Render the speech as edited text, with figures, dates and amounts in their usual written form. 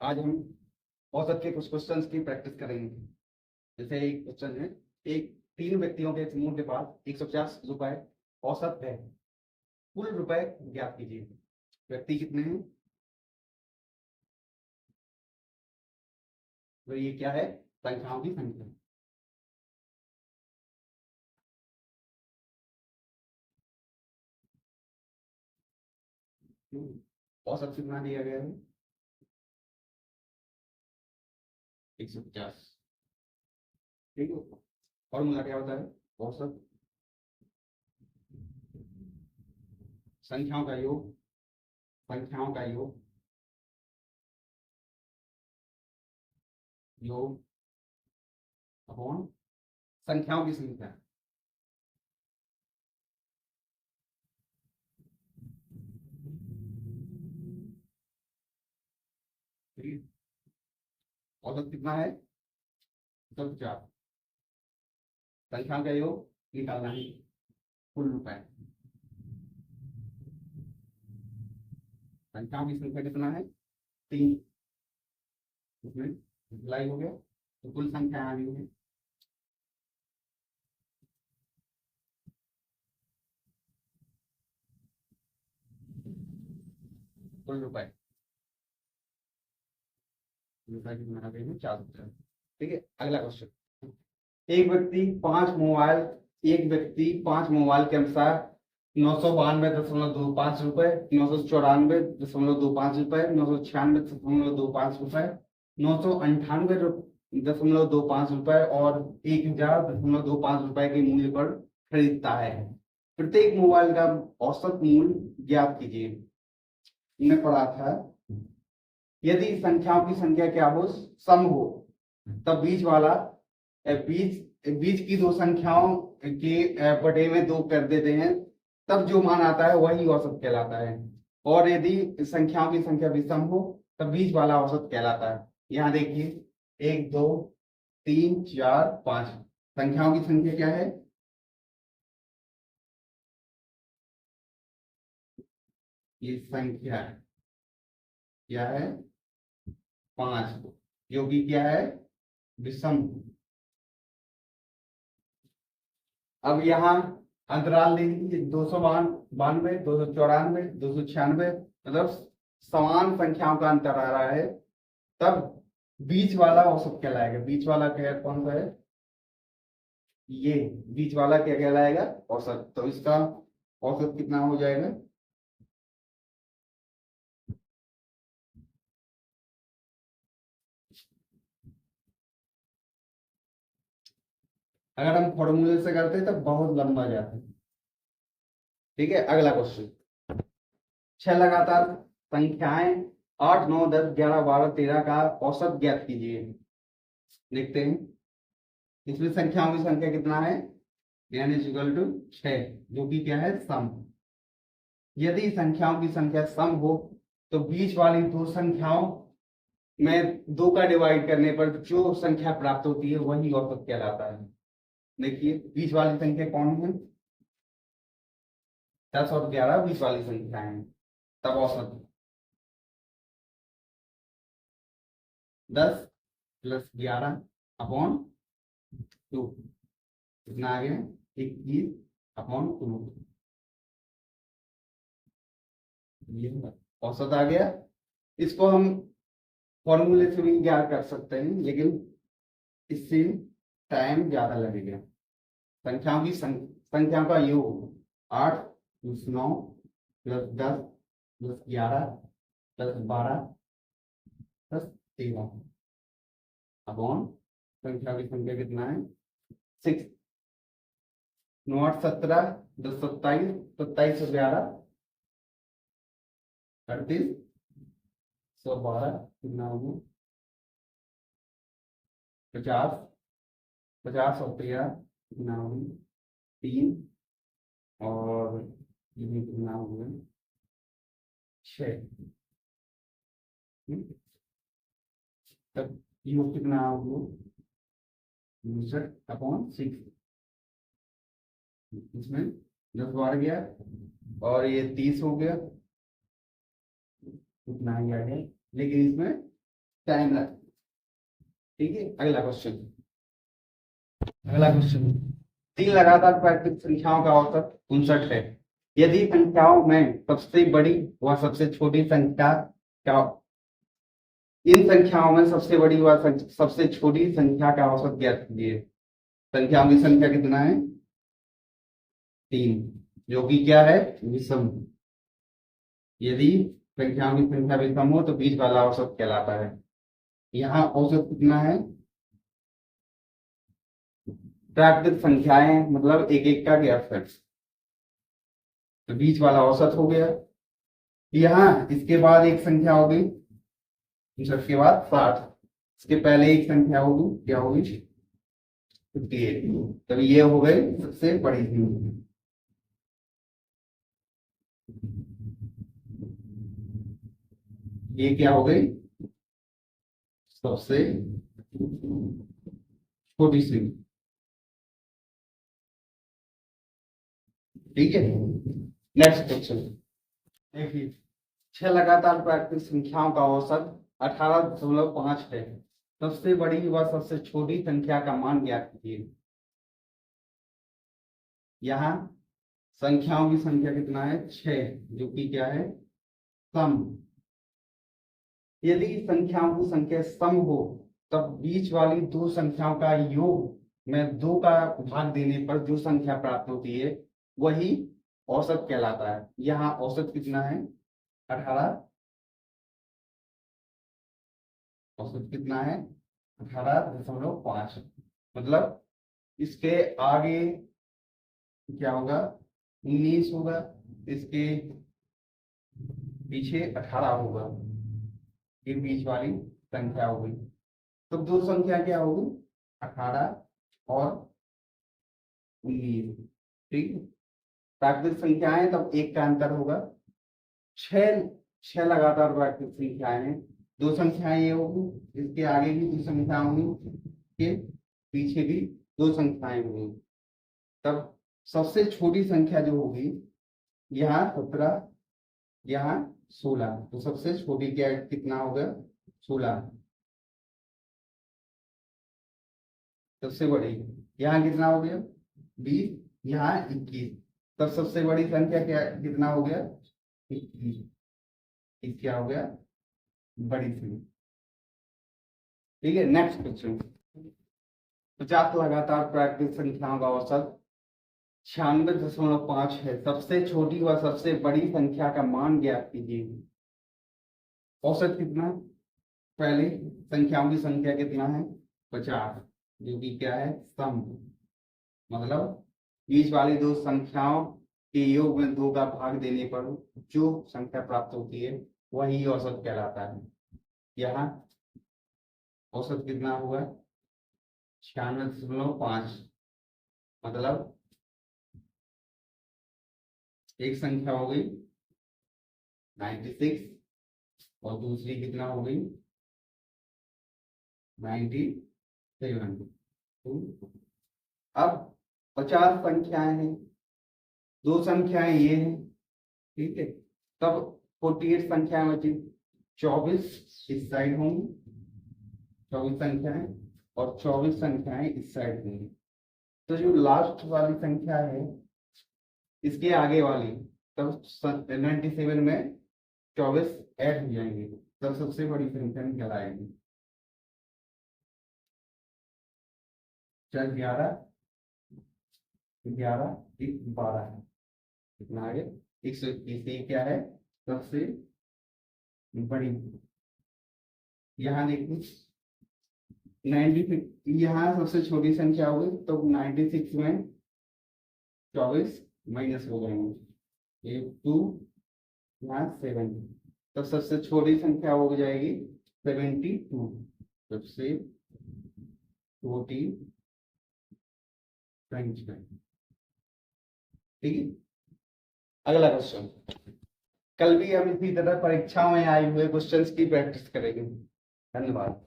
आज हम औसत के कुछ क्वेश्चंस की प्रैक्टिस करेंगे। जैसे एक क्वेश्चन है, एक 3 व्यक्तियों के समूह के पास 150 रुपए औसत है, कुल रुपए ज्ञात कीजिए। व्यक्ति कितने हैं? तो ये क्या है? संख्याओं की संख्या। औसत कितना दिया गया है? 150। ठीक है। फॉर्मूला क्या होता है? औसत संख्याओं का योग, संख्याओं का योग, योग अपॉन संख्याओं की संख्या। ठीक है। औसत कितना है? 150। संख्याओं का योग निकालना है, कुल रुपए। संख्याओं की संख्या कितना है? 3। इसमें लाई हो गया तो कुल संख्या आ गई है। कुल रुपए रुपए कितना आ गए हैं? 450। ठीक है। अगला क्वेश्चन, एक व्यक्ति 5 मोबाइल एक व्यक्ति 5 मोबाइल के अनुसार 992.25 रुपए, 994.25 रुपए, 996.25 रुपए, 998.25 रुपए और 1000.25 रुपए के मूल्य पर खरीदता है। प्रत्येक मोबाइल का औसत मूल्य ज्ञात कीजिए। हमने पढ़ा था, यदि संख्याओं की संख्या क्या हो? सम हो, तब बीच वाला बीच बीच की दो संख्याओं के बटे में 2 कर देते हैं, तब जो मान आता है वही औसत कहलाता है। और यदि संख्याओं की संख्या विषम हो तब बीच वाला औसत कहलाता है। यहाँ देखिए, 1 2 3 4 5 संख्याओं की संख्या क्या है? ये संख्या क्या है? 5, जो कि क्या है? विषम। अब यहाँ अंतराल ले लीजिए, 292, 294, 296, मतलब समान संख्याओं का अंतर आ रहा है, तब बीच वाला औसत कहलाएगा। बीच वाला क्या, कौन सा है? ये बीच वाला क्या कहलाएगा? औसत। तो इसका औसत कितना हो जाएगा? अगर हम फॉर्मूले से करते हैं तो बहुत लंबा जाता है। ठीक है। अगला क्वेश्चन, 6 लगातार संख्याएं 8 9 10 11 12 13 का औसत ज्ञात कीजिए। देखते हैं, इसमें संख्याओं की संख्या कितना है? n इक्वल टू 6, जो कि क्या है? सम। यदि संख्याओं की संख्या सम हो तो बीच वाली दो संख्याओं में 2 का डिवाइड करने पर जो संख्या प्राप्त होती है वही औसत कहलाता है। देखिए, बीच वाली संख्या कौन है? 10 और 11 बीच वाली संख्या है, तब औसत 10 प्लस 11 अपॉन 2, कितना आ गया? 21 अपॉन 2। ये औसत आ गया। इसको हम फॉर्मूले से भी ज्ञात कर सकते हैं, लेकिन इससे टाइम ज्यादा लगेगा। संख्याओं की संख्या का योग 8 plus 9 plus 10 plus 11 plus 12 plus 13 upon संख्या की संख्या कितना है? 6। 9 8 17, 10 27, 27 और 11 38, 112, कितना हो गया? 50, 50 और 13 कितना हो गया? 3 और ये कितना हो गया? 6। तब योग कितना हो गया? 59/6। इसमें 10 बढ़ गया और ये 30 हो गया, इतना ही आ गया। लेकिन इसमें टाइम लग। ठीक है, अगला क्वेश्चन। अगला क्वेश्चन, 3 लगातार प्राकृतिक संख्याओं का औसत 59 है। यदि संख्याओं में सबसे बड़ी व सबसे छोटी संख्या का, इन संख्याओं में सबसे बड़ी व सबसे छोटी संख्या का औसत ज्ञात कीजिए। संख्याओं की संख्या कितना है? 3, जो कि क्या है? विषम। यदि संख्याओं की संख्या विषम हो तो बीच वाला औसत कहलाता है। यहाँ औसत कितना है? प्राकृतिक संख्याएं मतलब एक एक का ज्ञात है, तो बीच वाला औसत हो गया। यहाँ इसके बाद एक संख्या हो गई, इसके बाद 60, इसके पहले एक संख्या होगी, क्या होगी? 58। तब ये हो गई सबसे बड़ी संख्या। ये क्या हो गई? सबसे छोटी संख्या। ठीक है, नेक्स्ट क्वेश्चन देखिए, 6 लगातार प्राकृतिक संख्याओं का औसत 18.5 है। सबसे बड़ी व सबसे छोटी संख्या का मान ज्ञात कीजिए। यहाँ संख्याओं की संख्या कितना है? 6, जो कि क्या है? सम। यदि संख्याओं की संख्या सम हो तब बीच वाली दो संख्याओं का योग में 2 का भाग देने पर जो संख्या प्राप्त होती है वही औसत कहलाता है। यहाँ औसत कितना है? 18। औसत कितना है? 18.5। मतलब इसके आगे क्या होगा? 19 होगा, इसके पीछे 18 होगा। ये बीच वाली संख्या होगी। तो दो संख्या क्या होगी? 18 और 19। ठीक है, प्राकृतिक संख्याएं तब एक का अंतर होगा। 6 लगातार प्राकृतिक संख्याएं हैं, दो संख्याएं ये होगी, इसके आगे भी 2 संख्या होंगी, के पीछे भी 2 संख्याएं होंगी। तब सबसे छोटी संख्या जो होगी, यहाँ 17, यहाँ 16, तो सबसे छोटी क्या कितना होगा? 16। सबसे बड़ी यहाँ कितना हो गया? 20, यहाँ 21। तब सबसे बड़ी संख्या क्या कितना हो गया? 21 क्या हो गया? बड़ी संख्या। ठीक है, नेक्स्ट क्वेश्चन, 50 लगातार प्राकृतिक संख्याओं का औसत 96.5 है। सबसे छोटी व सबसे बड़ी संख्या का मान ज्ञात कीजिए। औसत कितना? पहले संख्याओं की संख्या कितना है? 50, जो कि क्या है? सम। मतलब बीच वाली दो संख्याओं के योग में 2 का भाग देने पर जो संख्या प्राप्त होती है वही औसत कहलाता है। यहाँ औसत कितना हुआ? 96.5। मतलब एक संख्या हो गई 96 और दूसरी कितना हो गई? 97। अब 50 संख्याएं हैं, 2 संख्याएं ये हैं। ठीक है, तब 48 संख्याएं बची। 24 इस साइड होंगी, 24 संख्याएं, और 24 संख्याएं इस साइड होंगी। तो जो लास्ट वाली संख्या है इसके आगे वाली, तब 97 में 24 ऐड हो जाएंगे, तब सबसे बड़ी संख्या निकल आएगी। 11, 12 है, कितना आगे? 121। ये क्या है? सबसे बड़ी। यहाँ देखिए 96, यहाँ सबसे छोटी संख्या होगी, तो 96 में 24 माइनस हो जाएंगे, 2, यहाँ 7, तो सबसे छोटी संख्या हो जाएगी 72। सबसे छोटी संख्या। ठीक है, अगला क्वेश्चन। कल भी हम इसी तरह परीक्षाओं में आए हुए क्वेश्चंस की प्रैक्टिस करेंगे। धन्यवाद।